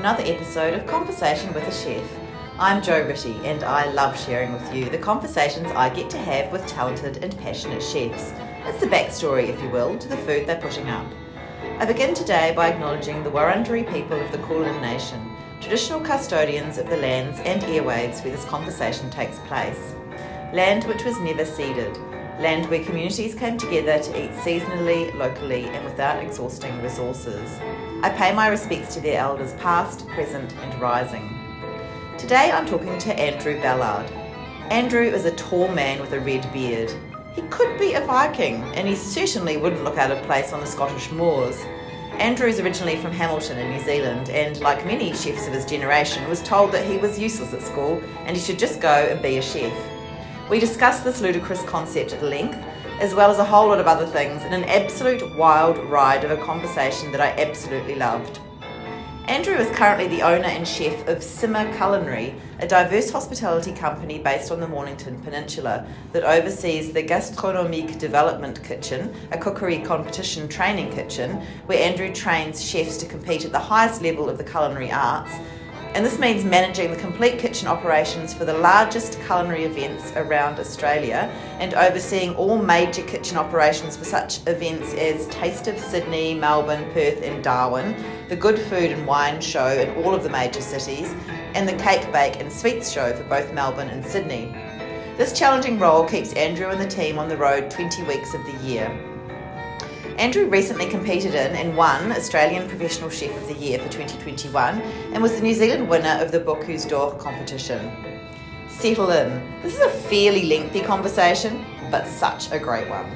another episode of Conversation with a Chef. I'm Rittey, and I love sharing with you the conversations I get to have with talented and passionate chefs. It's the backstory, if you will, to the food they're putting up. I begin today by acknowledging the Wurundjeri people of the Kulin Nation, traditional custodians of the lands and airwaves where this conversation takes place. Land which was never ceded. Land where communities came together to eat seasonally, locally, and without exhausting resources. I pay my respects to their elders past, present, and rising. Today I'm talking to Andrew Ballard. Andrew is a tall man with a red beard. He could be a Viking, and he certainly wouldn't look out of place on the Scottish moors. Andrew is originally from Hamilton in New Zealand, and like many chefs of his generation, was told that he was useless at school and he should just go and be a chef. We discussed this ludicrous concept at length, as well as a whole lot of other things, in an absolute wild ride of a conversation that I absolutely loved. Andrew is currently the owner and chef of Culinary, a diverse hospitality company based on the Mornington Peninsula that oversees the Gastronomique Development Kitchen, a cookery competition training kitchen, where Andrew trains chefs to compete at the highest level of the culinary arts. And this means managing the complete kitchen operations for the largest culinary events around Australia and overseeing all major kitchen operations for such events as Taste of Sydney, Melbourne, Perth and Darwin, the Good Food and Wine Show in all of the major cities, and the Cake, Bake and Sweets Show for both Melbourne and Sydney. This challenging role keeps Andrew and the team on the road 20 weeks of the year. Andrew recently competed in and won Australian Professional Chef of the Year for 2021 and was the New Zealand winner of the Bocuse d'Or competition. Settle in. This is a fairly lengthy conversation, but such a great one.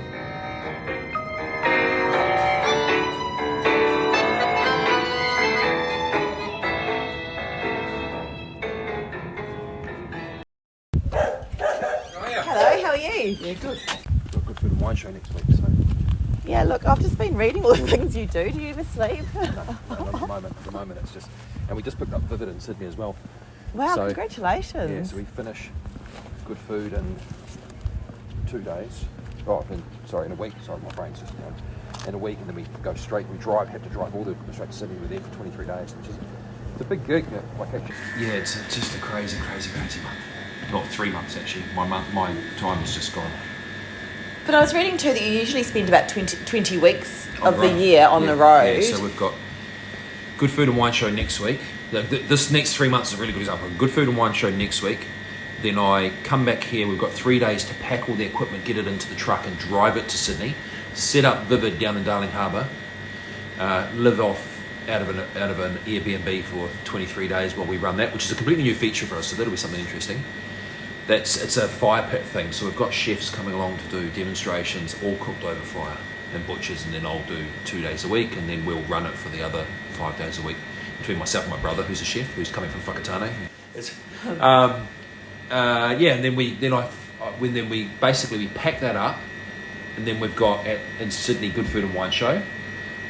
Hello, how are you? Yeah, good. Got Good Food and Wine Show next week, so... Yeah, look, I've just been reading all the things you do. Do you ever sleep? No, at the moment it's just... And we just picked up Vivid in Sydney as well. Wow, so, congratulations. Yeah, so we finish Good Food in 2 days. In a week. Sorry, my brain's just going. In a week, and then we go straight. We have to drive all the way straight to Sydney. We're there for 23 days, which is... It's a big gig. Yeah, it's just a crazy month. Not 3 months, actually. My time is just gone. But I was reading too that you usually spend about 20 weeks of the year on the road. Yeah, so we've got Good Food and Wine Show next week. This next 3 months is a really good example. Good Food and Wine Show next week. Then I come back here. We've got 3 days to pack all the equipment, get it into the truck and drive it to Sydney. Set up Vivid down in Darling Harbour. Live off out of an Airbnb for 23 days while we run that, which is a completely new feature for us, so that'll be something interesting. It's a fire pit thing, so we've got chefs coming along to do demonstrations, all cooked over fire, and butchers, and then I'll do 2 days a week, and then we'll run it for the other 5 days a week between myself and my brother, who's a chef, who's coming from Whakatane. And then we basically pack that up, and then we've got in Sydney Good Food and Wine Show.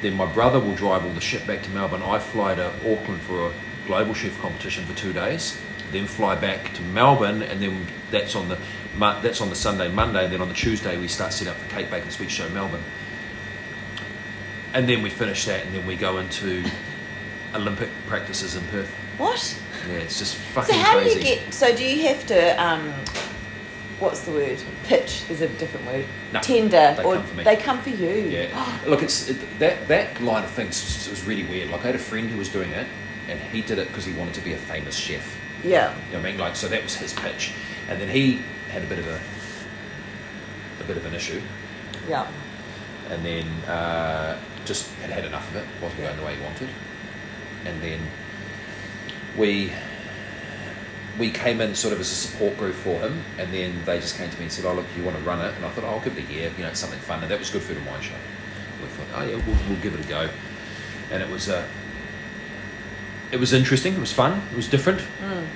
Then my brother will drive all the shit back to Melbourne. I fly to Auckland for a global chef competition for 2 days. Then fly back to Melbourne, and then that's on the Sunday, Monday, and then on the Tuesday we start setting up the Cake, Bake and Sweets Show Melbourne. And then we finish that, and then we go into Olympic practices in Perth. What? Yeah, it's just fucking So how crazy. do you have to, what's the word? Pitch is a different word. No, Tender. they or come for me. They come for you. Yeah. Look, that line of things was really weird. Like I had a friend who was doing it, and he did it because he wanted to be a famous chef. Yeah. You know what I mean? Like, so that was his pitch. And then he had a bit of an issue. Yeah. And then just had enough of it. Wasn't going the way he wanted. And then we came in sort of as a support group for him. And then they just came to me and said, "Oh, look, you want to run it?" And I thought, "Oh, I'll give it a year. You know, it's something fun." And that was Good Food and Wine Show. We thought, "Oh yeah, we'll give it a go." And it was interesting. It was fun. It was different.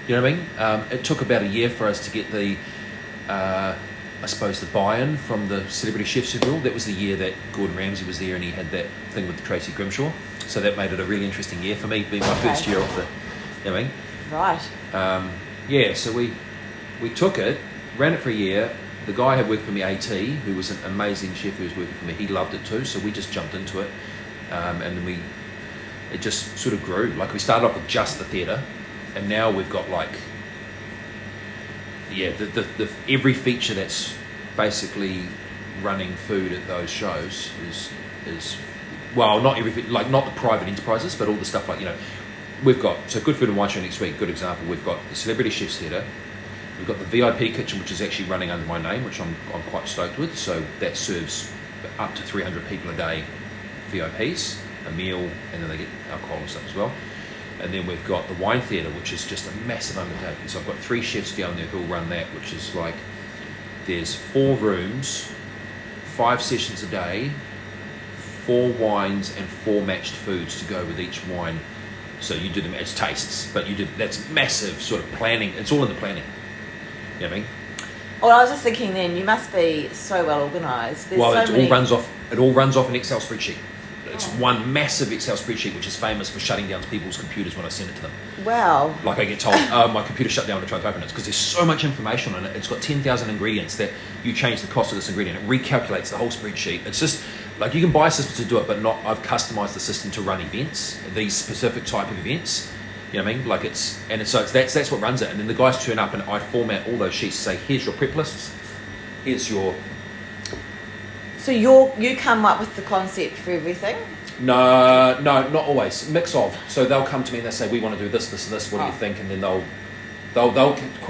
You know what I mean? It took about a year for us to get the buy-in from the Celebrity Chefs Rule. That was the year that Gordon Ramsay was there, and he had that thing with Tracy Grimshaw. So that made it a really interesting year for me, being my first year off the. You know what I mean? Right. So we took it, ran it for a year. The guy who worked for me, AT, who was an amazing chef who was working for me, he loved it too. So we just jumped into it, and then it just sort of grew. Like we started off with just the theatre, and now we've got like, the every feature that's basically running food at those shows is well, not everything, like not the private enterprises, but all the stuff like, we've got, so Good Food and Wine Show next week, good example, we've got the Celebrity Chefs Theatre, we've got the VIP kitchen, which is actually running under my name, which I'm quite stoked with, so that serves up to 300 people a day, VIPs, a meal, and then they get alcohol and stuff as well. And then we've got the Wine Theatre, which is just a massive undertaking, so I've got 3 chefs down there who'll run that, which is like, there's 4 rooms, 5 sessions a day, 4 wines and 4 matched foods to go with each wine. So you do them as tastes, but that's massive sort of planning. It's all in the planning. You know what I mean? Well, I was just thinking then, you must be so well organised. It all runs off an Excel spreadsheet. It's one massive Excel spreadsheet, which is famous for shutting down people's computers when I send it to them. Wow. Like I get told, my computer shut down when I tried to open it, because there's so much information on it. It's got 10,000 ingredients that you change the cost of this ingredient. It recalculates the whole spreadsheet. It's just, like you can buy a system to do it, but not, I've customized the system to run events, these specific type of events. You know what I mean? Like that's what runs it. And then the guys turn up and I format all those sheets to say, here's your prep lists, here's your... So you come up with the concept for everything? No, not always. Mix of. So they'll come to me and they say, we want to do this, this, and this. What do you think? And then they'll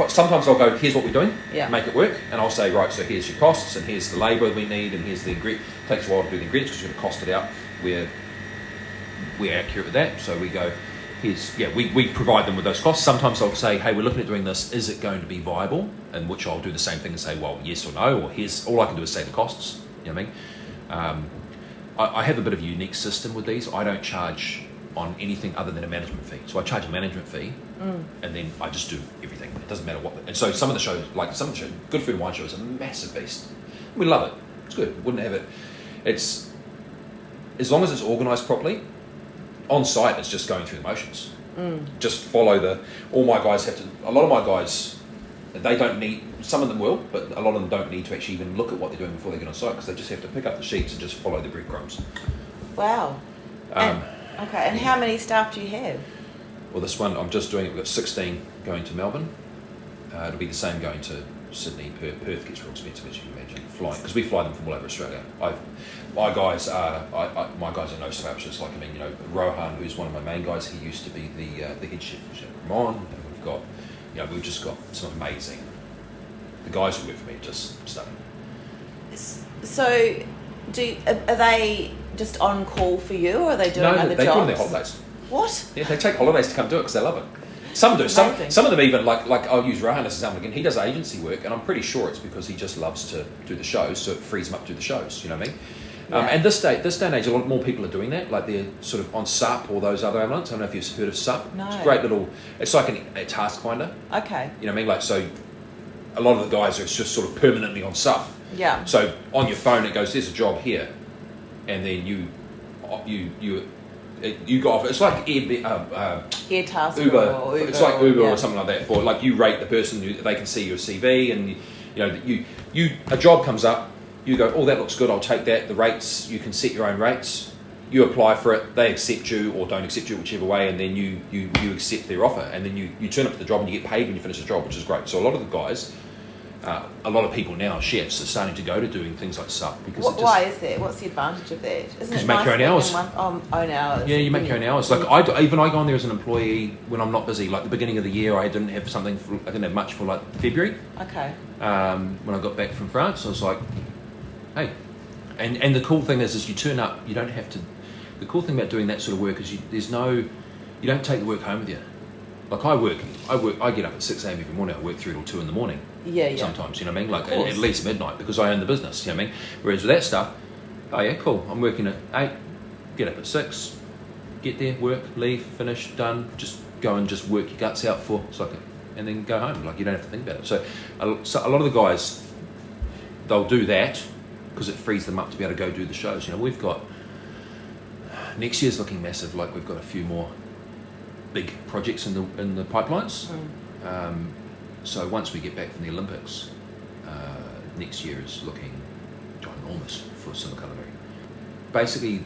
sometimes I'll go, here's what we're doing. Yeah. Make it work. And I'll say, right, so here's your costs, and here's the labour we need, and here's the ingredient. It takes a while to do the ingredients because we've got to cost it out. We're accurate with that. So we go, we provide them with those costs. Sometimes I'll say, hey, we're looking at doing this. Is it going to be viable? And which I'll do the same thing and say, well, yes or no, or here's all I can do is say the costs. You know what I mean? I have a bit of a unique system with these. I don't charge on anything other than a management fee. So I charge a management fee, and then I just do everything. It doesn't matter what. And so some of the shows, Good Food and Wine Show is a massive beast. We love it. It's good. Wouldn't have it. It's as long as it's organised properly. On site, it's just going through the motions. Just follow all my guys have to. A lot of my guys, they don't need. Some of them will, but a lot of them don't need to actually even look at what they're doing before they get on site, because they just have to pick up the sheets and just follow the breadcrumbs. Wow. Okay, and how many staff do you have? Well, this one, I'm just doing it. We've got 16 going to Melbourne. It'll be the same going to Sydney. Perth gets real expensive, as you can imagine, flying, because we fly them from all over Australia. My guys are no slouches. Like, Rohan, who's one of my main guys, he used to be the head chef for Chef Ramon, and we've got, we've just got some amazing. The guys who work for me are just stunning. So, are they just on call for you, or are they doing other jobs? No, they do on their holidays. What? Yeah, they take holidays to come do it because they love it. Some do. Some of them even, like I'll use Rohan as an example again. He does agency work, and I'm pretty sure it's because he just loves to do the shows, so it frees him up to do the shows. You know what I mean? Yeah. And this day and age, a lot more people are doing that. Like they're sort of on SUP or those other elements. I don't know if you've heard of SUP. No. It's a great little. It's like a task finder. Okay. You know what I mean? Like, so a lot of the guys are just sort of permanently on SUP. Yeah. So on your phone it goes, there's a job here, and then you go off. It's like Airtasker Uber. Or Uber. It's like Uber or something like that. For like you rate the person, they can see your CV, and you a job comes up. You go, oh, that looks good, I'll take that. The rates, you can set your own rates. You apply for it, they accept you or don't accept you, whichever way, and then you accept their offer. And then you turn up to the job and you get paid when you finish the job, which is great. So a lot of the guys, a lot of people now, chefs, are starting to go to doing things like SUP. Because why is that? What's the advantage of that? Isn't it you make your own hours. Own hours. Yeah, you make your own hours. Like I go on there as an employee when I'm not busy. Like the beginning of the year, I didn't have much for like February. Okay. When I got back from France, I was like, hey, and the cool thing is you turn up. You don't have to. The cool thing about doing that sort of work is you don't take the work home with you. Like I get up at 6 a.m. every morning. I work through till 2 in the morning. Yeah. Sometimes, you know what I mean? Like at least midnight, because I own the business, you know what I mean? Whereas with that stuff, oh yeah, cool. I'm working at 8, get up at 6, get there, work, leave, finish, done. Just go and just work your guts out and then go home. Like you don't have to think about it. So a lot of the guys, they'll do that because it frees them up to be able to go do the shows. We've got next year's looking massive. Like we've got a few more big projects in the pipelines. So once we get back from the Olympics, next year is looking ginormous for Culinary. Basically,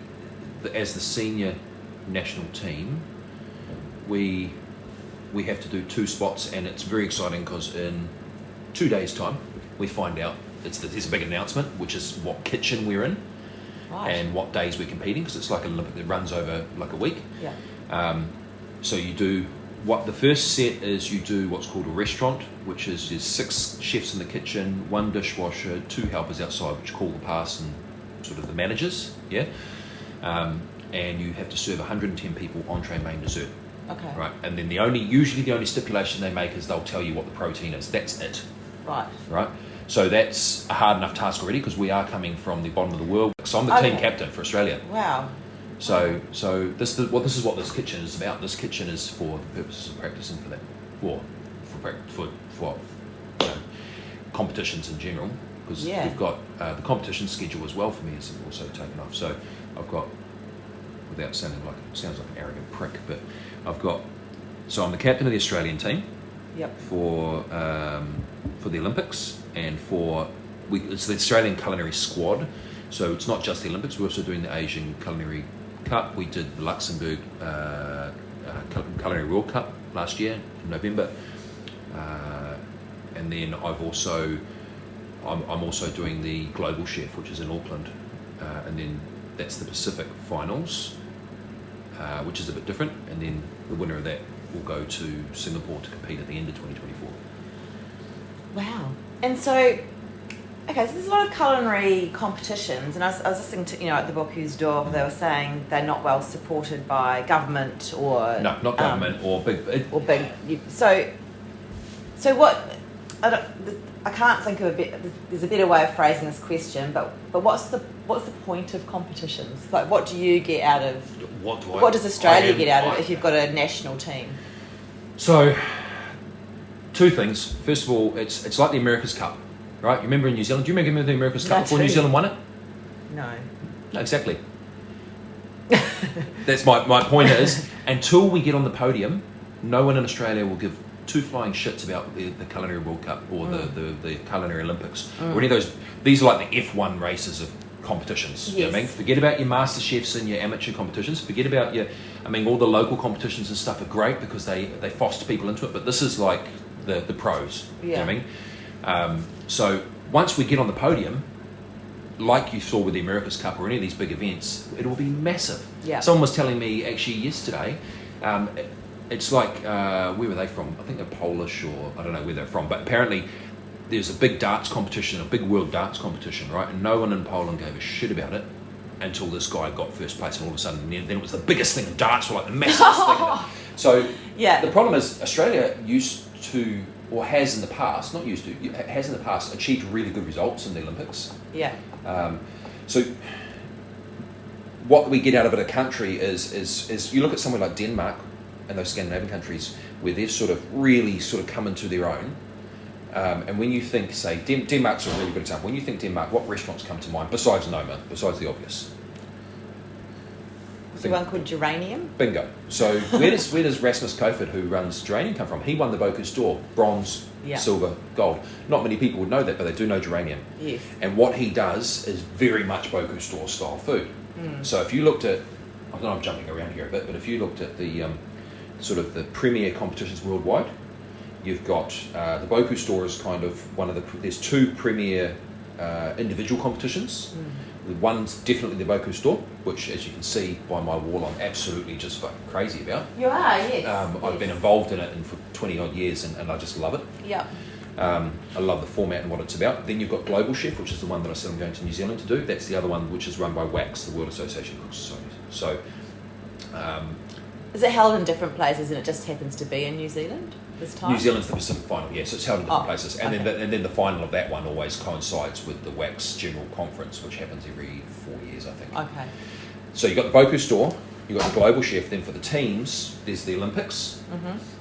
as the senior national team, we have to do 2 spots, and it's very exciting because in 2 days' time we find out there's a big announcement, which is what kitchen we're in, Right. and what days we're competing, because it's like an Olympic that runs over like a week. Yeah. So you do the first set is you do what's called a restaurant, which is there's 6 chefs in the kitchen, 1 dishwasher, 2 helpers outside, which call the pass and sort of the managers, yeah. And you have to serve 110 people entree, main, dessert. Okay. Right, and then usually the only stipulation they make is they'll tell you what the protein is. That's it. Right. Right. So that's a hard enough task already, because we are coming from the bottom of the world. So I'm the team captain for Australia. Wow. So this is what this kitchen is about. This kitchen is for the purposes of practicing for that, or for competitions in general. Because we've got the competition schedule as well for me is also taken off. So I've got, without sounding like sounds like an arrogant prick, but so I'm the captain of the Australian team. Yep. For the Olympics, and it's the Australian Culinary squad. So it's not just the Olympics. We're also doing the Asian Culinary Cup. We did the Luxembourg Culinary World Cup last year in November, and then I'm also doing the Global Chef, which is in Auckland, and then that's the Pacific Finals, which is a bit different, and then the winner of that will go to Singapore to compete at the end of 2024. Wow. And so, okay, so there's a lot of culinary competitions, and I was listening to, at the Bocuse d'Or, they were saying they're not well supported by government or... No, not government or big... So what... I can't think of there's a better way of phrasing this question, but what's the point of competitions? Like, what do you get out of... What does Australia get out of it if you've got a national team? So, 2 things. First of all, it's like the America's Cup, right? You remember in New Zealand? Do you remember the America's Cup before New Zealand won it? No. No, exactly. That's my point is, until we get on the podium, no one in Australia will give 2 flying shits about the Culinary World Cup or the Culinary Olympics or any of those. These are like the F1 races of competitions. Yes. You know what I mean? Forget about your master chefs and your amateur competitions. Forget about all the local competitions and stuff are great because they foster people into it, but this is like the pros. Yeah. You know what I mean? So once we get on the podium, like you saw with the America's Cup or any of these big events, it will be massive. Yeah. Someone was telling me actually yesterday, it's like, where were they from? I think they're Polish, or I don't know where they're from, but apparently there's a big darts competition, a big world darts competition, right? And no one in Poland gave a shit about it until this guy got first place, and all of a sudden then it was the biggest thing in darts, or like the massiest thing. So the problem is Australia used to, or has in the past, not used to, has in the past achieved really good results in the Olympics. Yeah. So what we get out of it a country is you look at somewhere like Denmark and those Scandinavian countries where they've sort of really sort of come into their own. And when you think, say, Denmark's a really good example. When you think Denmark, what restaurants come to mind besides Noma, besides the obvious? The one called Geranium? Bingo. So where does Rasmus Kofod, who runs Geranium, come from? He won the Bocuse d'Or, bronze, silver, gold. Not many people would know that, but they do know Geranium. Yes. And what he does is very much Bocuse d'Or style food. So if you looked at, I know I'm jumping around here a bit, but if you looked at the sort of the premier competitions worldwide, you've got the Bocuse d'Or is kind of one of there's 2 premier individual competitions. One's definitely the Bocuse d'Or, which, as you can see by my wall, I'm absolutely just fucking crazy about. You are, yes. I've been involved in it for 20 odd years, and I just love it. Yeah. I love the format and what it's about. Then you've got Global Chef, which is the one that I said I'm going to New Zealand to do. That's the other one, which is run by WACS, the World Association of Cook Societies. So, is it held in different places, and it just happens to be in New Zealand this time? New Zealand's the Pacific Final, yes. So it's held in different places, and then the final of that one always coincides with the WACS General Conference, which happens every 4 years, I think. Okay. So you've got the Bocuse d'Or, you've got the Global Chef. Then for the teams, there's the Olympics,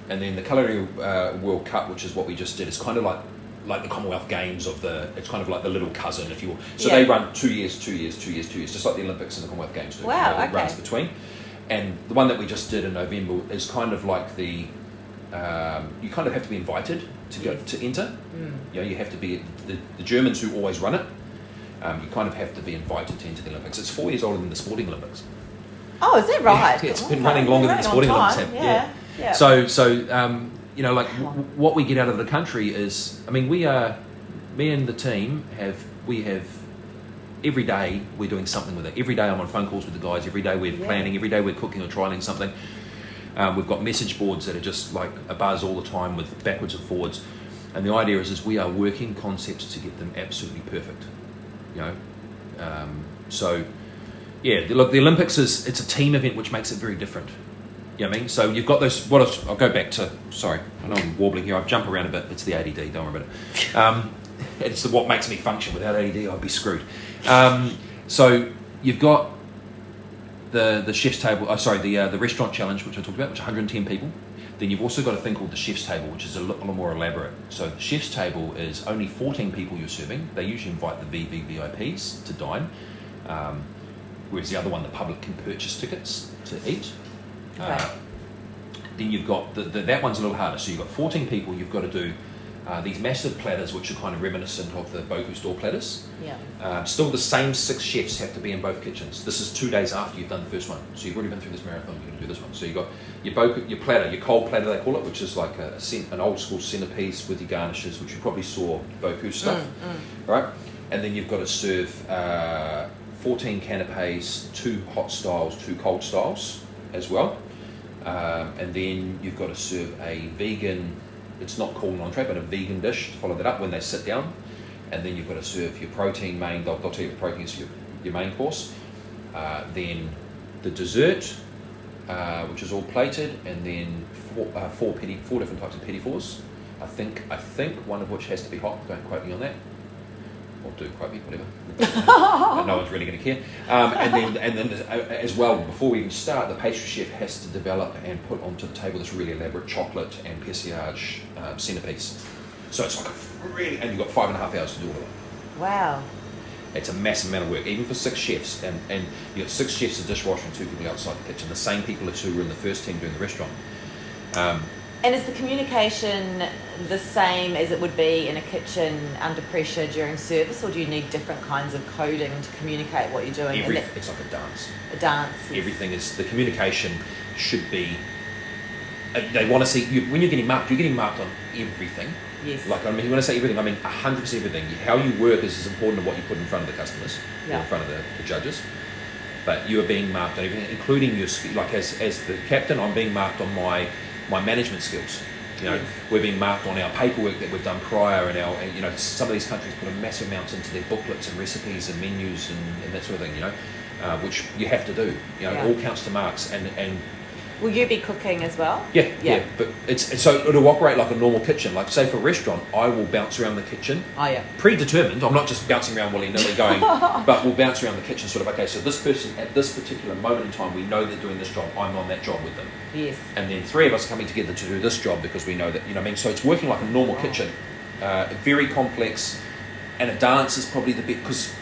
and then the Culinary World Cup, which is what we just did. It's kind of like the Commonwealth Games it's kind of like the little cousin, if you will. So they run 2 years, just like the Olympics and the Commonwealth Games do. Wow, It runs between. And the one that we just did in November is kind of like the, you kind of have to be invited to go to enter. You know, you have to be, the Germans who always run it, you kind of have to be invited to enter the Olympics. It's 4 years older than the Sporting Olympics. Oh, is that right? Yeah, it's been running longer than the Sporting Olympics have. Yeah. So you know, like what we get out of the country is, I mean, me and the team have every day we're doing something with it. Every day I'm on phone calls with the guys. Every day we're planning. Every day we're cooking or trialing something. We've got message boards that are just like a buzz all the time with backwards and forwards. And the idea is we are working concepts to get them absolutely perfect. You know, so yeah. Look, the Olympics it's a team event, which makes it very different. You know what I mean? So you've got those. I'll go back to. Sorry, I know I'm warbling here. I jump around a bit. It's the ADD. Don't worry about it. It's what makes me function. Without ADD, I'd be screwed. So you've got the chef's table. The restaurant challenge, which I talked about, which is 110 people. Then you've also got a thing called the chef's table, which is a little more elaborate. So the chef's table is only 14 people you're serving. They usually invite the VVIPs to dine, whereas the other one, the public can purchase tickets to eat. Right. Then you've got that one's a little harder. So you've got 14 people. You've got to do these massive platters, which are kind of reminiscent of the Boku store platters. Yeah. Still, the same 6 chefs have to be in both kitchens. This is 2 days after you've done the first one. So you've already been through this marathon. You're going to do this one. So you've got your platter, your cold platter they call it, which is like an old school centerpiece with your garnishes, which you probably saw Boku stuff, right? And then you've got to serve 14 canapes, 2 hot styles, 2 cold styles as well. And then you've got to serve a vegan, it's not called an entree, but a vegan dish to follow that up when they sit down. And then you've got to serve your protein main, they'll tell you the protein is your main course. Then the dessert, which is all plated, and then 4 different types of petit fours. I think one of which has to be hot, don't quote me on that. Or do quote me, whatever. No one's really going to care. And then as well, before we even start, the pastry chef has to develop and put onto the table this really elaborate chocolate and pessillage centerpiece. So it's like and you've got 5.5 hours to do all of it. Wow. It's a massive amount of work, even for 6 chefs. And you've got 6 chefs, a dishwasher, and 2 people outside the kitchen. The same people as who were in the first team doing the restaurant. And is the communication the same as it would be in a kitchen under pressure during service, or do you need different kinds of coding to communicate what you're doing? It's like a dance. A dance. Yes. Everything is, the communication should be, they want to see, when you're getting marked on everything. Yes. Like, I mean, when I say everything, I mean 100% everything. How you work is as important as what you put in front of the customers, or in front of the judges. But you are being marked on everything, including your, like as the captain, I'm being marked on my management skills. You know, we're being marked on our paperwork that we've done prior, and you know, some of these countries put a massive amounts into their booklets and recipes and menus and that sort of thing. You know, which you have to do. You know, it all counts to marks. And will you be cooking as well? Yeah. But it's so it'll operate like a normal kitchen. Like say for a restaurant, I will bounce around the kitchen. Oh yeah. Predetermined. I'm not just bouncing around willy-nilly going, but we'll bounce around the kitchen. Sort of okay. So this person at this particular moment in time, we know they're doing this job. I'm on that job with them. Yes. And then 3 of us coming together to do this job because we know that, you know what I mean? So it's working like a normal kitchen, very complex, and a dance is probably the bit, because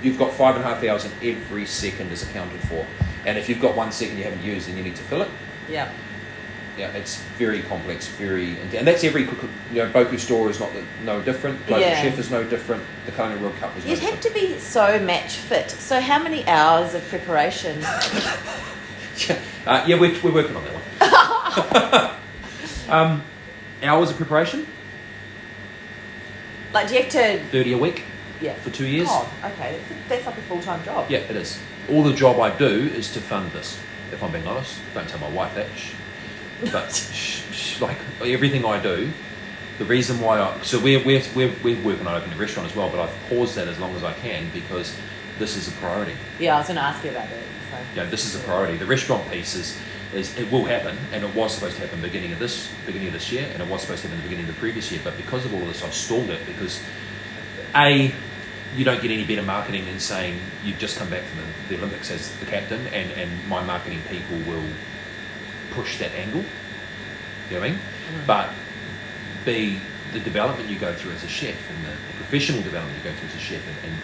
you've got 5.5 hours and every second is accounted for. And if you've got 1 second you haven't used, then you need to fill it. Yeah. Yeah, it's very complex, and that's every, you know, Boku store is no different, Global Chef is no different, the Culinary World Cup is no different. You'd have to be so match fit. So how many hours of preparation? We're working on that one. Hours of preparation? Like, do you have to... 30 a week. Yeah. For 2 years. Oh, okay. That's like a full-time job. Yeah, it is. All the job I do is to fund this, if I'm being honest. Don't tell my wife that. But like everything I do, the reason why so we're working on opening a restaurant as well, but I've paused that as long as I can because this is a priority. Yeah, I was going to ask you about that. So. Yeah, this is a priority. The restaurant piece is it will happen, and it was supposed to happen beginning of this year, and it was supposed to happen at the beginning of the previous year. But because of all of this, I've stalled it because you don't get any better marketing than saying you've just come back from the Olympics as the captain, and my marketing people will push that angle. You know what I mean? Mm-hmm. But the development you go through as a chef, and the professional development you go through as a chef, and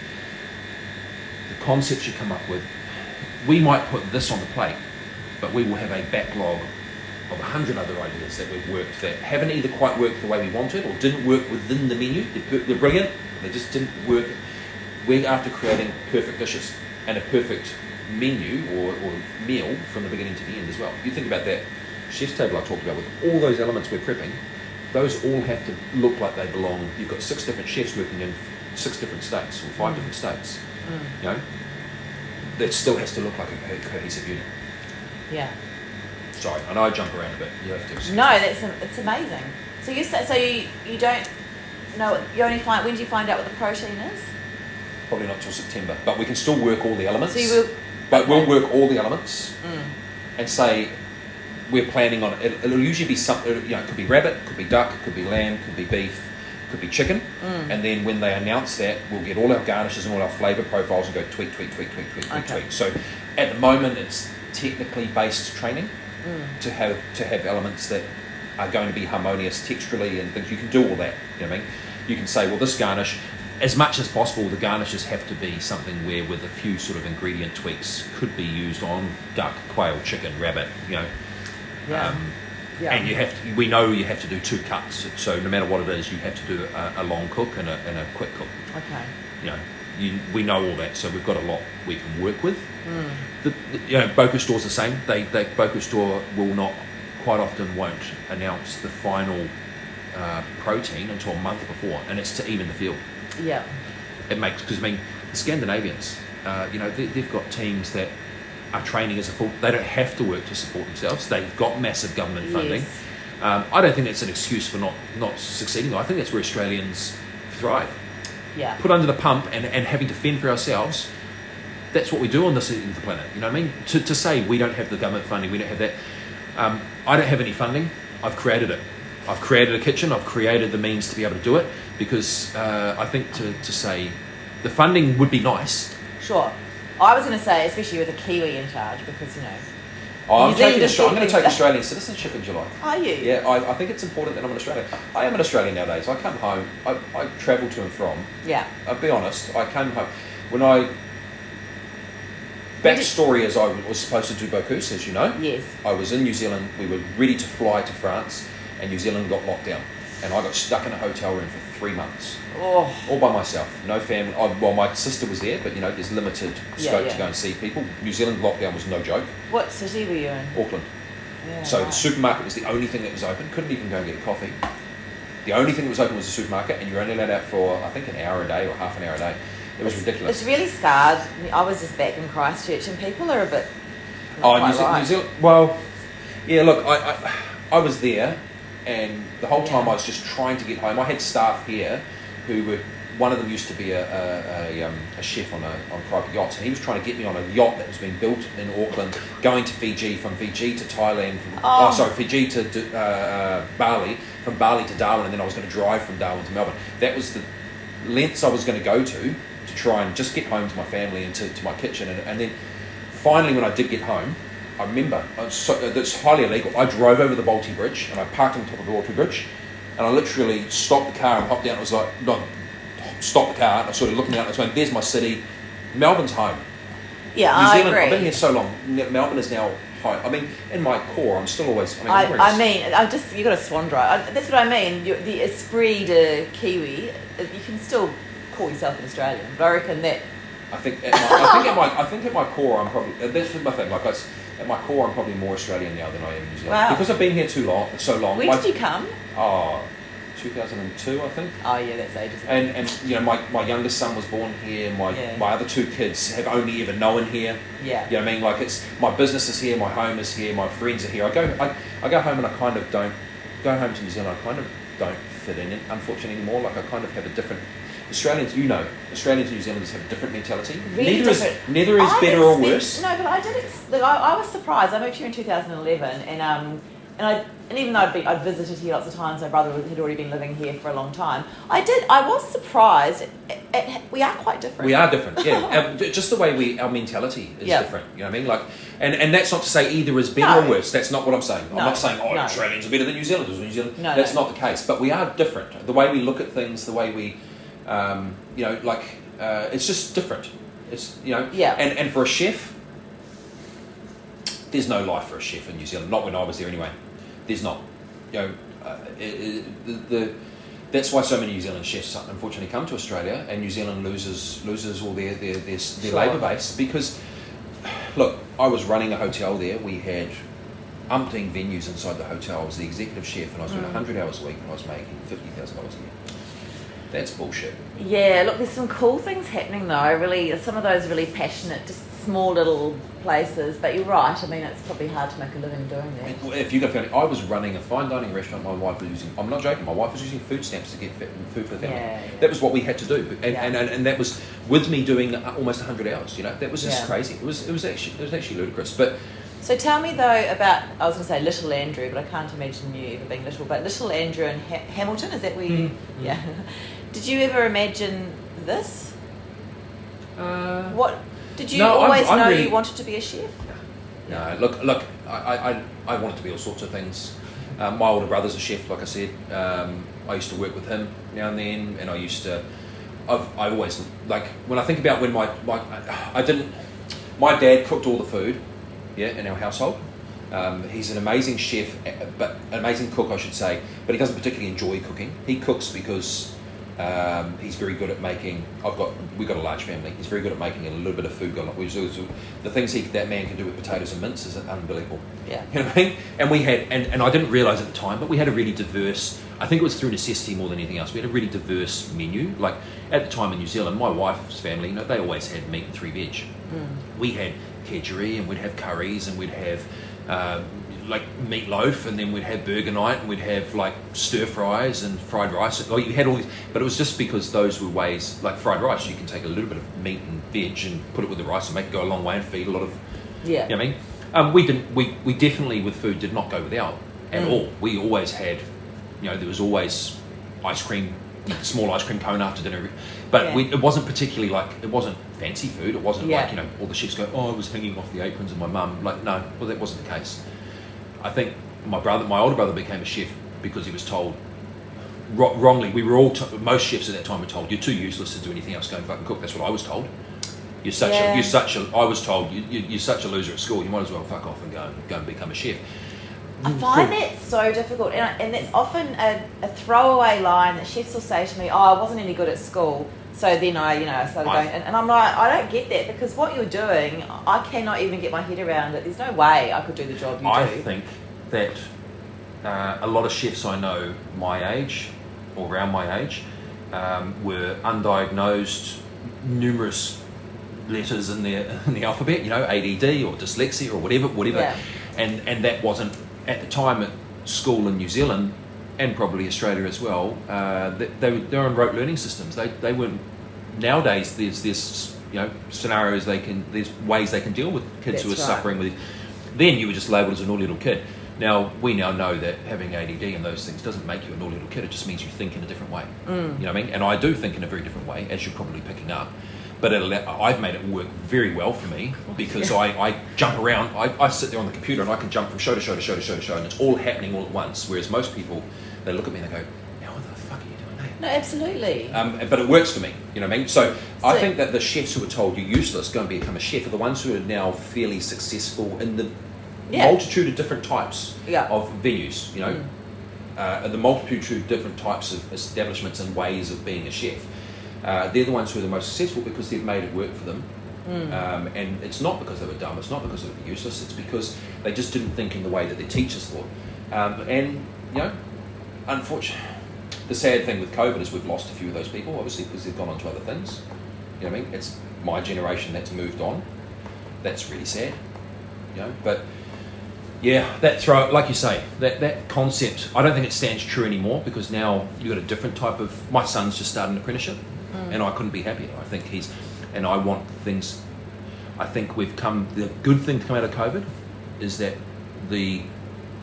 the concepts you come up with, we might put this on the plate, but we will have a backlog of 100 other ideas that we've worked that haven't either quite worked the way we wanted or didn't work within the menu. They're brilliant, they just didn't work. We're after creating perfect dishes and a perfect menu or meal from the beginning to the end as well. You think about that chef's table I talked about with all those elements we're prepping, those all have to look like they belong. You've got 6 different chefs working in 6 different states or 5 different states. You know, that still has to look like a cohesive unit. Yeah. Sorry, I know I jump around a bit. You have to. No, it's amazing. So you don't know, you only find, when do you find out what the protein is? Probably not till September, but we can still work all the elements. So you will, but we'll work all the elements and say we're planning on it. It'll usually be something, you know, it could be rabbit, could be duck, could be lamb, could be beef, could be chicken. And then when they announce that, we'll get all our garnishes and all our flavour profiles and go tweak. So at the moment, it's technically based training to have elements that are going to be harmonious texturally and things. You can do all that. You know what I mean? You can say, well, this garnish, as much as possible, the garnishes have to be something where, with a few sort of ingredient tweaks, could be used on duck, quail, chicken, rabbit. You know. And you have to, we know you have to do 2 cuts, so no matter what it is, you have to do a long cook and a quick cook. Okay. You know, we know all that, so we've got a lot we can work with. You know, Bocuse d'Or's the same. They Bocuse d'Or will not, quite often won't announce the final protein until a month before, and it's to even the field. Yeah. It makes, because I mean, the Scandinavians, you know, they've got teams that are training as a full. They don't have to work to support themselves. They've got massive government funding. Yes. I don't think that's an excuse for not succeeding. I think that's where Australians thrive. Yeah. Put under the pump and having to fend for ourselves. That's what we do on this end of the planet. You know what I mean? To say we don't have the government funding, we don't have that. I don't have any funding. I've created it. I've created a kitchen. I've created the means to be able to do it, because I think to say the funding would be nice. Sure. I was going to say, especially with a Kiwi in charge, because, you know... I'm going to take Australian citizenship in July. Are you? Yeah, I think it's important that I'm an Australian. I am an Australian nowadays. I come home. I travel to and from. Yeah. I'll be honest. I came home. When I... Backstory is I was supposed to do Bocuse, as you know. Yes. I was in New Zealand. We were ready to fly to France, and New Zealand got locked down. And I got stuck in a hotel room for 3 months. Oh. All by myself. No family. Well, my sister was there, but, you know, there's limited scope to go and see people. New Zealand lockdown was no joke. What city were you in? Auckland. Yeah, So right. the supermarket was the only thing that was open. Couldn't even go and get a coffee. The only thing that was open was the supermarket, and you're only allowed out for, I think, an hour a day or half an hour a day. It was ridiculous. It's really scarred. I was just back in Christchurch, and people are a bit... New Zealand. Well, yeah. Look, I was there, and the whole time I was just trying to get home. I had staff here who were. One of them used to be a chef on private yachts, and he was trying to get me on a yacht that was being built in Auckland, going to Fiji, from Fiji to Thailand, Fiji to Bali, from Bali to Darwin, and then I was going to drive from Darwin to Melbourne. That was the lengths I was going to go to try and just get home to my family and to my kitchen, and then finally when I did get home, I remember, that's highly illegal, I drove over the Balti Bridge and I parked on top of the Balti Bridge, and I literally stopped the car and hopped down. It was like, no, stop the car, and I sort of looking out and I was going, there's my city, Melbourne's home. Yeah, New Zealand, I agree. I've been here so long, Melbourne is now home. I mean, in my core, I'm still always, you got a swan dry. That's what I mean. The esprit de Kiwi, you can still call yourself an Australian, but I reckon that... I think at my core, I'm probably, that's my thing, at my core, I'm probably more Australian now than I am in New Zealand. Wow. Because I've been here so long. When did you come? 2002, I think. Oh yeah, that's ages ago. And you know, my youngest son was born here. My other 2 kids have only ever known here. Yeah. You know what I mean? Like, it's, my business is here, my home is here, my friends are here. I go home and I kind of don't go home to New Zealand. I kind of don't fit in, unfortunately, anymore. Like, I kind of have a different... Australians and New Zealanders have a different mentality. Really neither is better or worse. No, but I did. I was surprised. I moved here in 2011, and even though I'd visited here lots of times, my brother had already been living here for a long time. I was surprised. We are quite different. We are different, yeah. Just the way our mentality is different. You know what I mean? Like, and that's not to say either is better or worse. That's not what I'm saying. I'm not saying Australians are better than New Zealanders. No, that's not the case. But we are different. The way we look at things, the way we, it's just different. It's And for a chef, there's no life for a chef in New Zealand. Not when I was there, anyway. There's not. That's why so many New Zealand chefs unfortunately come to Australia, and New Zealand loses all their labour base, because look, I was running a hotel there. We had umpteen venues inside the hotel. I was the executive chef, and I was doing 100 hours a week, and I was making $50,000 a year. That's bullshit. Yeah, look, there's some cool things happening though. Really, some of those really passionate, just small little places. But you're right. I mean, it's probably hard to make a living doing that. If you go, I was running a fine dining restaurant. My wife was using. I'm not joking. My wife was using food stamps to get food for the family. Yeah. That was what we had to do, and that was with me doing almost 100 hours. You know, that was just crazy. It was actually ludicrous. But so tell me though about, I was going to say Little Andrew, but I can't imagine you ever being little. But Little Andrew in Hamilton, is that where you? Yeah. Did you ever imagine this? What did you always know really, you wanted to be a chef? No, look. I wanted to be all sorts of things. My older brother's a chef, like I said. I used to work with him now and then, and I used to. I always like when I think about when my dad cooked all the food, in our household. He's an amazing chef, but an amazing cook, I should say. But he doesn't particularly enjoy cooking. He cooks because he's very good at making. We've got a large family. He's very good at making a little bit of food. The things that man can do with potatoes and mince is unbelievable. Yeah. You know what I mean? And we had, and I didn't realise at the time, but we had a really diverse. I think it was through necessity more than anything else. We had a really diverse menu. Like at the time in New Zealand, my wife's family, they always had meat and 3 veg. We had kedgeree, and we'd have curries, and we'd have like meatloaf, and then we'd have burger night, and we'd have like stir fries and fried rice. You had all these, but it was just because those were ways, like fried rice, you can take a little bit of meat and veg and put it with the rice and make it go a long way and feed a lot of. Yeah. You know what I mean? We definitely with food did not go without at all. We always had, there was always ice cream, small ice cream cone after dinner, but it wasn't particularly it wasn't fancy food. It wasn't like all the chefs go, I was hanging off the aprons of my mum. No, well that wasn't the case. I think my older brother became a chef because he was told wrongly. We were all most chefs at that time were told, you're too useless to do anything else. Go and fucking cook. That's what I was told. I was told you're such a loser at school. You might as well fuck off and go and become a chef. I find that so difficult, and it's often a throwaway line that chefs will say to me, I wasn't any good at school, so then I started going, and I'm like, I don't get that, because what you're doing, I cannot even get my head around it. There's no way I could do the job you do. I think that a lot of chefs I know my age, or around my age, were undiagnosed, numerous letters in the alphabet, ADD or dyslexia or whatever, and that wasn't at the time at school in New Zealand and probably Australia as well. They're on rote learning systems. They weren't. Nowadays, there's scenarios there's ways they can deal with kids who are suffering with. Then you were just labelled as a naughty little kid. Now we now know that having ADD and those things doesn't make you a naughty little kid. It just means you think in a different way. You know what I mean? And I do think in a very different way, as you're probably picking up. But I've made it work very well for me because I jump around. I sit there on the computer and I can jump from show to show to show to show to show, and it's all happening all at once. Whereas most people, they look at me and they go, "How the fuck are you doing that?" No, absolutely. But it works for me. You know what I mean? So I think that the chefs who are told you're useless, go and become a chef, are the ones who are now fairly successful in the multitude of different types of venues. The multitude of different types of establishments and ways of being a chef. They're the ones who are the most successful because they've made it work for them. And it's not because they were dumb, it's not because they were useless, it's because they just didn't think in the way that their teachers thought. Unfortunately, the sad thing with COVID is we've lost a few of those people, obviously, because they've gone on to other things. You know what I mean? It's my generation that's moved on. That's really sad. But like you say, that concept, I don't think it stands true anymore, because now you've got a different type of. My son's just started an apprenticeship, and I couldn't be happier. I think and I want things. I think the good thing to come out of COVID is that the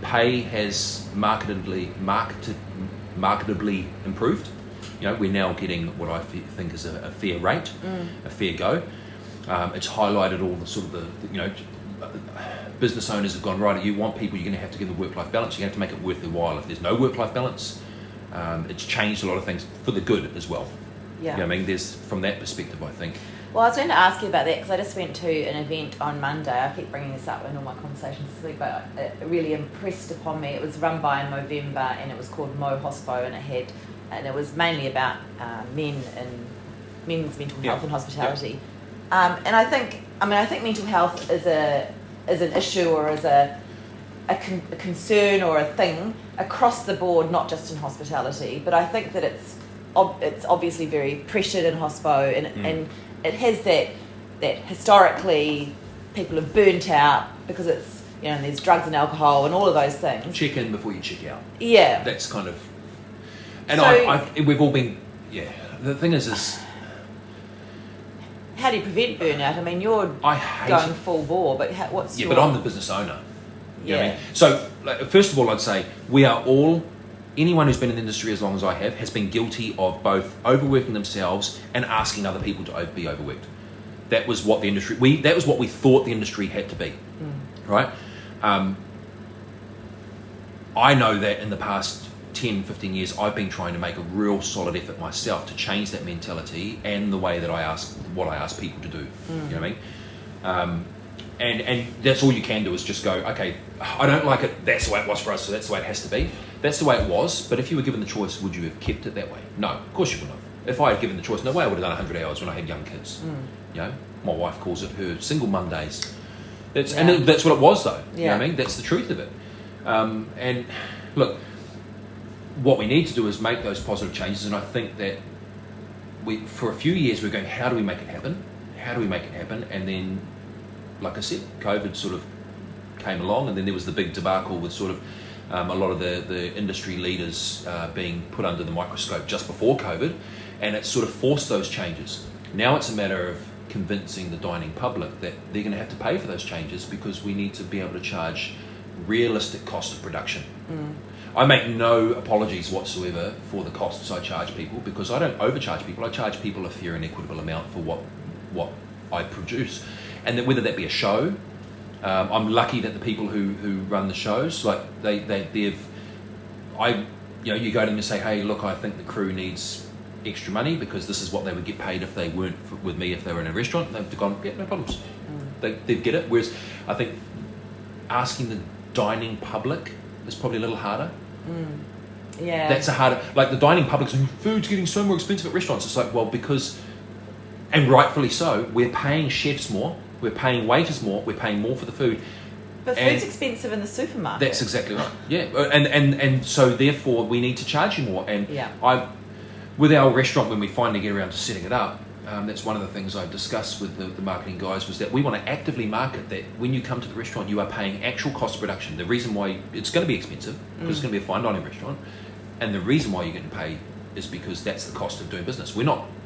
pay has marketably improved. We're now getting what I think is a fair rate, a fair go. It's highlighted all the sort of the business owners have gone, right, you want people, you're going to have to give them work-life balance. You're going to have to make it worth their while. If there's no work-life balance, it's changed a lot of things for the good as well. Yeah. I mean, there's, from that perspective, I think. Well, I was going to ask you about that because I just went to an event on Monday. I keep bringing this up in all my conversations this week, but it really impressed upon me. It was run by Movember, and it was called Mo Hospo, and it was mainly about men and men's mental health and hospitality. And I think I mean, I think mental health is an issue or is a concern or a thing across the board, not just in hospitality. But I think that it's obviously very pressured in hospo, and it has that historically people have burnt out because it's, you know, there's drugs and alcohol and all of those things. Check in before you check out. Yeah. That's kind of... And So, we've all been... Yeah. The thing is... How do you prevent burnout? I mean, you're going full bore, but what's your... Yeah, but I'm the business owner. You know what I Yeah. mean? So, first of all, I'd say we are all... Anyone who's been in the industry as long as I have has been guilty of both overworking themselves and asking other people to be overworked. That was what the industry... That was what we thought the industry had to be. Right? I know that in the past 10, 15 years, I've been trying to make a real solid effort myself to change that mentality and the way that I ask people to do. You know what I mean? And that's all you can do is just go, okay, I don't like it, that's the way it was for us, so that's the way it has to be. That's the way it was, but if you were given the choice, would you have kept it that way? No, of course you wouldn't have. If I had given the choice, no way I would have done 100 hours when I had young kids. You know, my wife calls it her single Mondays. And that's what it was, though. You know what I mean? That's the truth of it. And look, what we need to do is make those positive changes, and I think that for a few years we're going, how do we make it happen? How do we make it happen? And then, like I said, COVID sort of came along, and then there was the big debacle with sort of a lot of the industry leaders being put under the microscope just before COVID, and it sort of forced those changes. Now it's a matter of convincing the dining public that they're going to have to pay for those changes, because we need to be able to charge realistic cost of production. I make no apologies whatsoever for the costs I charge people, because I don't overcharge people. I charge people a fair and equitable amount for what I produce, and that whether that be a show. I'm lucky that the people who run the shows, like you go to them and say, hey, look, I think the crew needs extra money because this is what they would get paid if they weren't with me, if they were in a restaurant. They've gone, yeah, no problems. They get it. Whereas I think asking the dining public is probably a little harder. Yeah. That's a harder, like the dining public, food's getting so more expensive at restaurants. It's like, well, because, and rightfully so, we're paying chefs more, we're paying waiters more, we're paying more for the food. But food's expensive in the supermarket. That's exactly right. Yeah, and so therefore we need to charge you more. And with our restaurant, when we finally get around to setting it up, that's one of the things I've discussed with the marketing guys, was that we want to actively market that when you come to the restaurant, you are paying actual cost of production. The reason why it's going to be expensive, because it's going to be a fine dining restaurant, and the reason why you're getting paid is because that's the cost of doing business.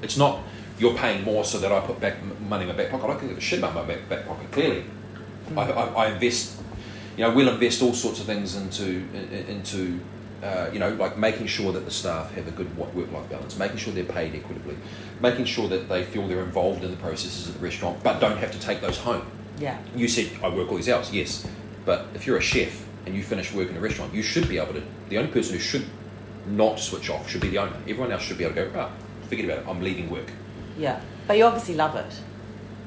It's not you're paying more so that I put back money in my back pocket. I can give a shit about my back pocket, clearly. I invest, we'll invest all sorts of things into like making sure that the staff have a good work-life balance, making sure they're paid equitably, making sure that they feel they're involved in the processes of the restaurant, but don't have to take those home. Yeah. You said, I work all these hours, yes. But if you're a chef and you finish work in a restaurant, you should be able to, the only person who should not switch off should be the owner. Everyone else should be able to go, forget about it, I'm leaving work. Yeah. But you obviously love it.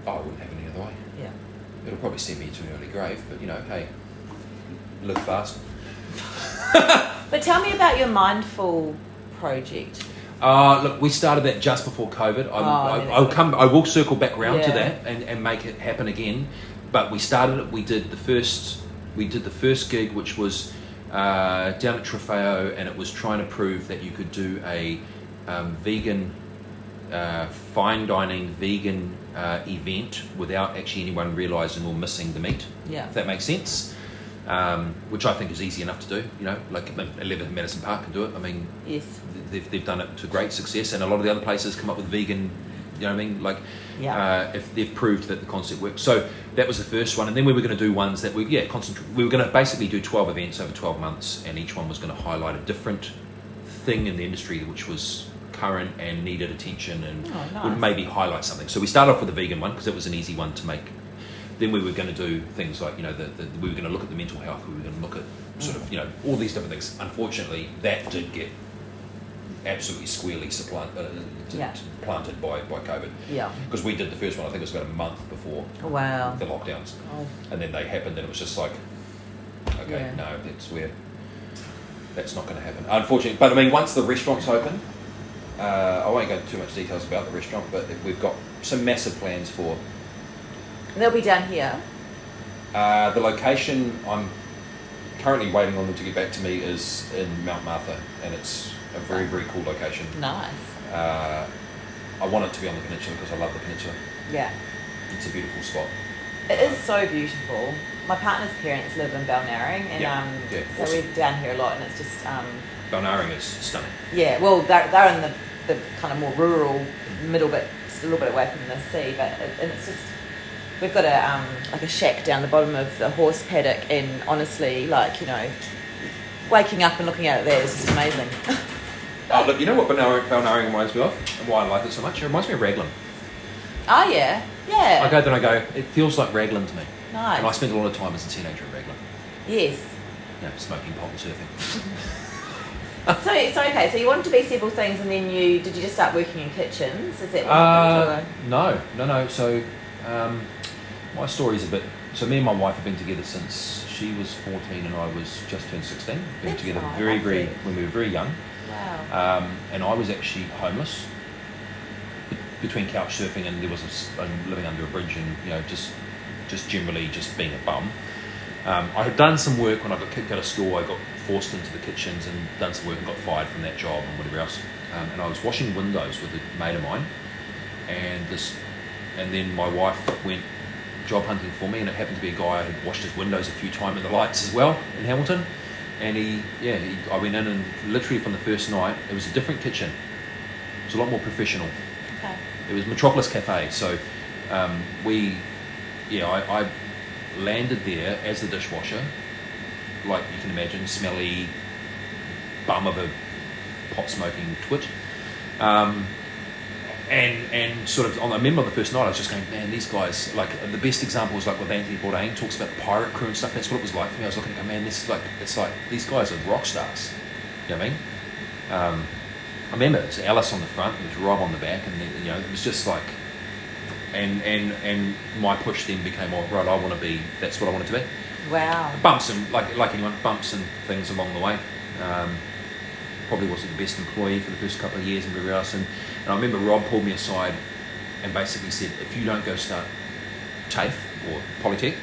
Oh, I wouldn't have it any other way. Yeah. It'll probably send me to an early grave, but hey, live fast. But tell me about your mindful project. Look, we started that just before COVID. I will circle back round to that and make it happen again. But we started it. We did the first gig, which was down at Trofeo, and it was trying to prove that you could do a vegan, fine dining vegan event without actually anyone realising or missing the meat. Yeah. If that makes sense. Which I think is easy enough to do, like 11 Madison Park can do it. I mean, yes, they've done it to great success, and a lot of the other places come up with vegan, if they've proved that the concept works. So that was the first one, and then we were going to do ones that we were going to basically do 12 events over 12 months, and each one was going to highlight a different thing in the industry which was current and needed attention, and would maybe highlight something. So we started off with the vegan one because it was an easy one to make. Then we were going to do things like, we were going to look at the mental health, we were going to look at sort of, all these different things. Unfortunately, that did get absolutely squarely planted by COVID. Yeah. Because we did the first one, I think it was about a month before the lockdowns. Oh. And then they happened, and it was just like, okay, no, that's not going to happen. Unfortunately, but I mean, once the restaurant's open, I won't go into too much details about the restaurant, but we've got some massive plans for And they'll be down here. The location I'm currently waiting on them to get back to me is in Mount Martha, and it's a very, very cool location. Nice. I want it to be on the peninsula because I love the peninsula. Yeah. It's a beautiful spot. It is so beautiful. My partner's parents live in Ballard, and so awesome. we're down here a lot, and it's just Ballard is stunning. yeah. Well, they're in the kind of more rural middle bit, just a little bit away from the sea, and it's just we've got a like a shack down the bottom of the horse paddock, and honestly, like, you know, waking up and looking at it there is just amazing. Oh, look, you know what Ballard reminds me of, and why I like it so much? It reminds me of Raglan. Oh yeah, yeah. I go, it feels like Raglan to me. Nice. And I spent a lot of time as a teenager in Raglan. Yes. You know, smoking pot and surfing. So okay. So you wanted to be several things, and then did you just start working in kitchens? Is that No. So my story's a bit. So me and my wife have been together since she was 14 and I was just turned 16. Been That's together nice. very when we were very young. Wow. And I was actually homeless between couch surfing and there was living under a bridge, and you know, just generally just being a bum. I had done some work when I got kicked out of school. I got forced into the kitchens and done some work and got fired from that job and whatever else. And I was washing windows with a mate of mine, and then my wife went job hunting for me, and it happened to be a guy who washed his windows a few times in the lights as well in Hamilton. And I went in, and literally from the first night, it was a different kitchen. It was a lot more professional. Okay. It was Metropolis Cafe, so I landed there as the dishwasher, like you can imagine, smelly bum of a pot smoking twit. And sort of, I remember the first night I was just going, man, these guys, like the best example was like with Anthony Bourdain talks about the pirate crew and stuff. That's what it was like for me. I was looking at, man, this is like, it's like these guys are rock stars. You know what I mean? I remember it was Alice on the front, it was Rob on the back, and then, you know, it was just like, and my push then became, oh, right, I want to be, that's what I wanted to be. Wow. Bumps and like anyone, bumps and things along the way. Probably wasn't the best employee for the first couple of years and whatever else. And I remember Rob pulled me aside and basically said, if you don't go start TAFE or Polytech,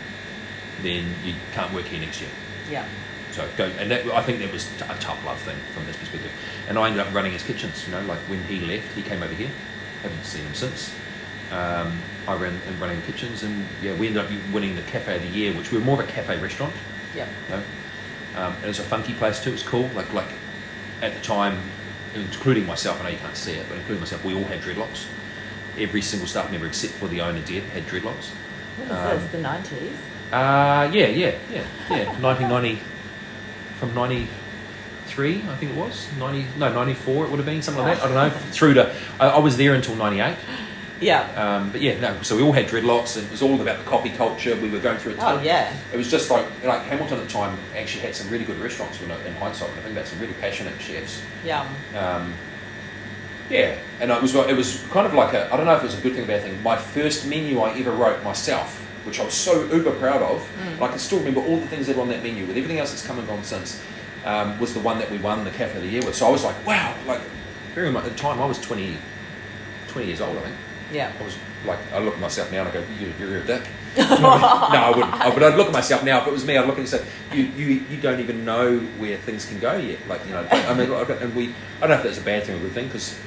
then you can't work here next year. Yeah. So go, and that, I think that was a tough love thing from his perspective. And I ended up running his kitchens, you know, like when he left, he came over here. Haven't seen him since. I ran and running the kitchens, and we ended up winning the Cafe of the Year, which we were more of a cafe restaurant. Yeah. You know? And it was a funky place too. It was cool. Like at the time, including myself, I know you can't see it, but including myself, we all had dreadlocks. Every single staff member except for the owner Deb had dreadlocks. When was this? The 90s? Yeah. 1990, from 93, I think it was. 94 it would have been, something like that. I don't know. Through to, I was there until 98. Yeah. So we all had dreadlocks, and it was all about the coffee culture. We were going through it. Oh, yeah. It was just like Hamilton at the time actually had some really good restaurants in hindsight. I think that's some really passionate chefs. Yeah. And it was kind of like I don't know if it was a good thing or bad thing. My first menu I ever wrote myself, which I was so uber proud of, and I can still remember all the things that were on that menu with everything else that's come and gone since, was the one that we won the Cafe of the Year with. So I was like, wow, like very much at the time I was 20 years old, I think. Yeah. I was like, I look at myself now and I go, you're a dick. You know what I mean? No, I wouldn't. But I'd look at myself now. If it was me, I'd look and say, you don't even know where things can go yet. Like, you know, I mean, and I don't know if that's a bad thing or a good thing, because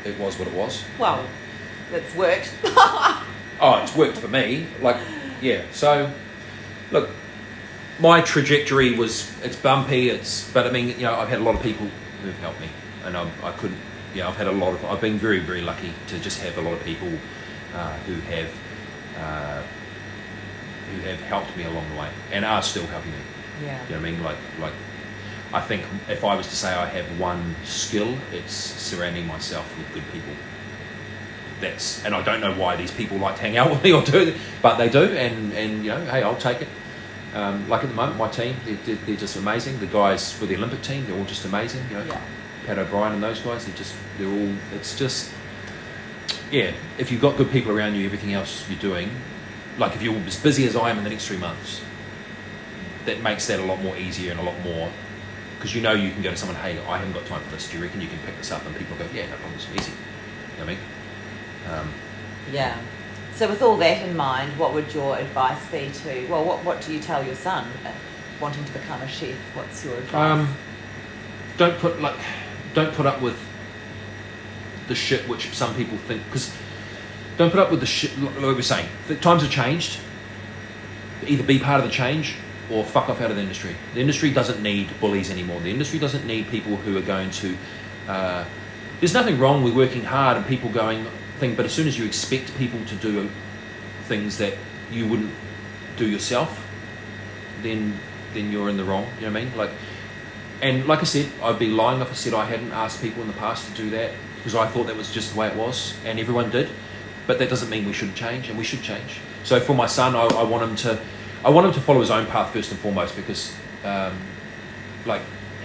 it was what it was. Well, it's worked. Oh, it's worked for me. Like, yeah. So, look, my trajectory it's bumpy. But I mean, you know, I've had a lot of people who've helped me, and I couldn't. Yeah, I've been very, very lucky to just have a lot of people who have helped me along the way and are still helping me. Yeah. You know what I mean? Like I think if I was to say I have one skill, it's surrounding myself with good people. And I don't know why these people like to hang out with me or do it, but they do, and you know, hey, I'll take it. Like at the moment, my team, they're just amazing. The guys for the Olympic team, they're all just amazing. You know. Yeah. Pat O'Brien and those guys, if you've got good people around you, everything else you're doing, like if you're as busy as I am in the next 3 months, that makes that a lot more easier and a lot more, because you know you can go to someone, hey, I haven't got time for this, do you reckon you can pick this up? And people go, yeah, no problem, it's easy. You know what I mean? Yeah. So with all that in mind, what would your advice be to, well, what do you tell your son wanting to become a chef? What's your advice? Don't put up with the shit which some people think, because don't put up with the shit, like we were saying, the times have changed. Either be part of the change or fuck off out of the industry. The industry doesn't need bullies anymore. The industry doesn't need people who are going to, there's nothing wrong with working hard and people going thing, but as soon as you expect people to do things that you wouldn't do yourself, then you're in the wrong, you know what I mean? And like I said, I'd be lying if I said I hadn't asked people in the past to do that, because I thought that was just the way it was, and everyone did. But that doesn't mean we shouldn't change, and we should change. So for my son, I want him to follow his own path first and foremost, because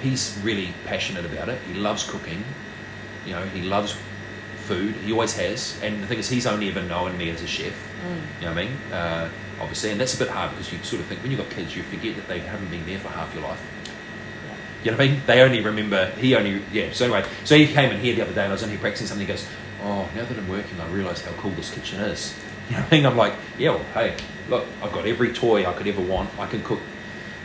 he's really passionate about it. He loves cooking, he loves food. He always has. And the thing is, he's only ever known me as a chef. You know what I mean? Obviously, and that's a bit hard, because you sort of think when you've got kids, you forget that they haven't been there for half your life. You know what I mean? They only remember, So anyway, so he came in here the other day and I was in here practicing something. He goes, oh, now that I'm working, I realise how cool this kitchen is. You know what I mean? I'm like, yeah, well, hey, look, I've got every toy I could ever want. I can cook,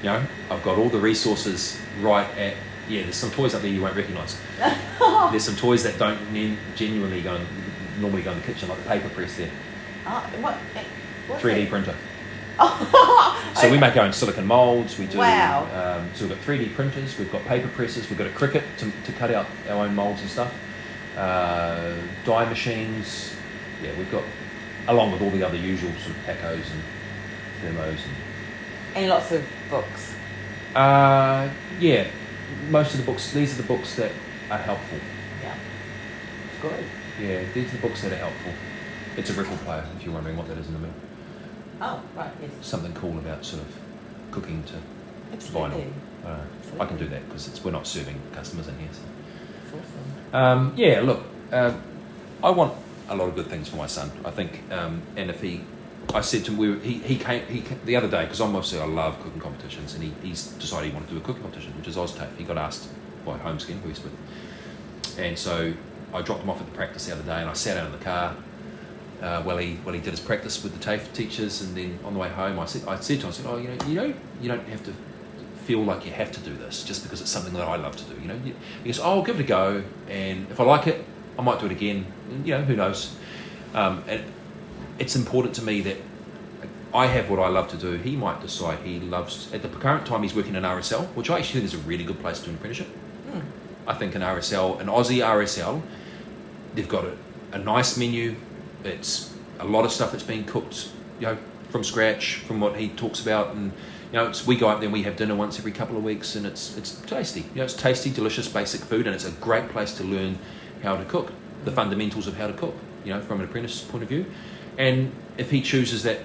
I've got all the resources right at, there's some toys up there you won't recognise. There's some toys that don't genuinely normally go in the kitchen, like the paper press there. What's 3D it? printer. So we make our own silicon moulds. We do. Wow. So we've got 3D printers. We've got paper presses. We've got a Cricut to cut out our own moulds and stuff. Dye machines. Yeah, we've got, along with all the other usual sort of tacos and thermos and lots of books. Most of the books. These are the books that are helpful. Yeah. Good. Yeah, these are the books that are helpful. It's a record player, if you're wondering what that is in a minute. Oh, right, yes. Something cool about sort of cooking to Absolutely. vinyl. I can do that because we're not serving customers in here. So. That's awesome. Look, I want a lot of good things for my son. I think, and if I said to him, he came the other day, because I love cooking competitions, and he's decided he wanted to do a cooking competition, which is OzTape. He got asked by Homeskin, who he's with. And so I dropped him off at the practice the other day, and I sat out in the car while he did his practice with the TAFE teachers, and then on the way home I said to him, oh, you don't have to feel like you have to do this just because it's something that I love to do. He goes, oh, I'll give it a go, and if I like it, I might do it again. And, who knows? And it's important to me that I have what I love to do. He might decide he loves. At the current time, he's working in RSL, which I actually think is a really good place to do an apprenticeship. I think an Aussie RSL, they've got a nice menu. It's a lot of stuff that's being cooked, from scratch, from what he talks about, and we go up there and we have dinner once every couple of weeks, and it's tasty. It's tasty, delicious, basic food, and it's a great place to learn how to cook, the fundamentals of how to cook, from an apprentice point of view. And if he chooses that,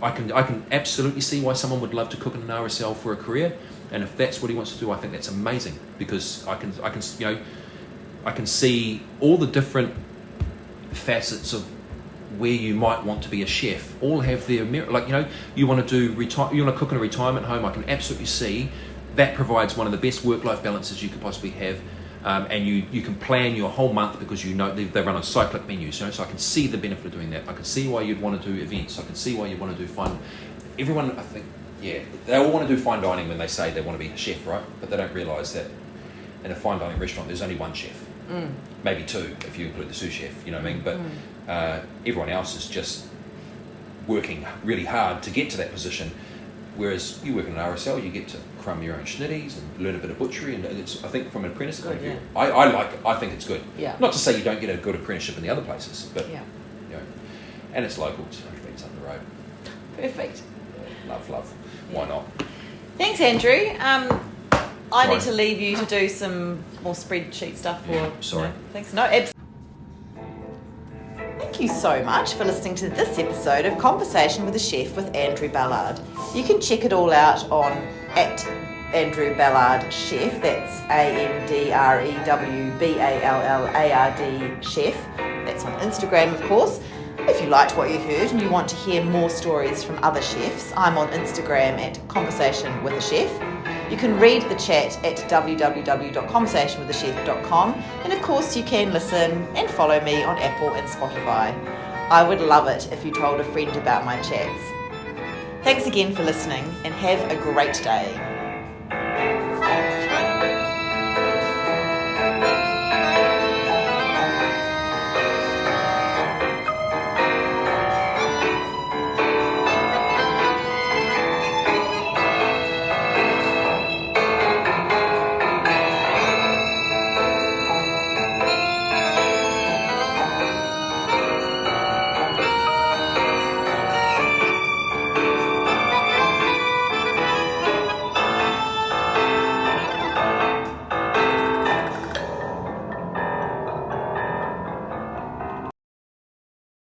I can absolutely see why someone would love to cook in an RSL for a career, and if that's what he wants to do, I think that's amazing, because I can see all the different facets of where you might want to be a chef all have their merit. You want to cook in a retirement home. I can absolutely see that provides one of the best work-life balances you could possibly have, and you can plan your whole month because they run on cyclic menus. So I can see the benefit of doing that. I can see why you'd want to do events. I can see why you'd want to do fun. Everyone, I think, they all want to do fine dining when they say they want to be a chef, right? But they don't realise that in a fine dining restaurant there's only one chef. Maybe two if you include the sous chef, you know what I mean? But everyone else is just working really hard to get to that position. Whereas you work in an RSL, you get to crumb your own schnitties and learn a bit of butchery, and it's, I think from an apprentice point of view, I think it's good. Yeah. Not to say you don't get a good apprenticeship in the other places, but yeah. And it's local, it's 100 metres up the road. Perfect. Love. Why not? Thanks, Andrew. I need to leave you to do some more spreadsheet stuff. Sorry. No, thanks. No, absolutely. Thank you so much for listening to this episode of Conversation with a Chef with Andrew Ballard. You can check it all out on @Andrew Ballard Chef. That's AndrewBallard Chef. That's on Instagram, of course. If you liked what you heard and you want to hear more stories from other chefs, I'm on Instagram @Conversation with a Chef. You can read the chat at www.conversationwithachef.com, and of course you can listen and follow me on Apple and Spotify. I would love it if you told a friend about my chats. Thanks again for listening and have a great day.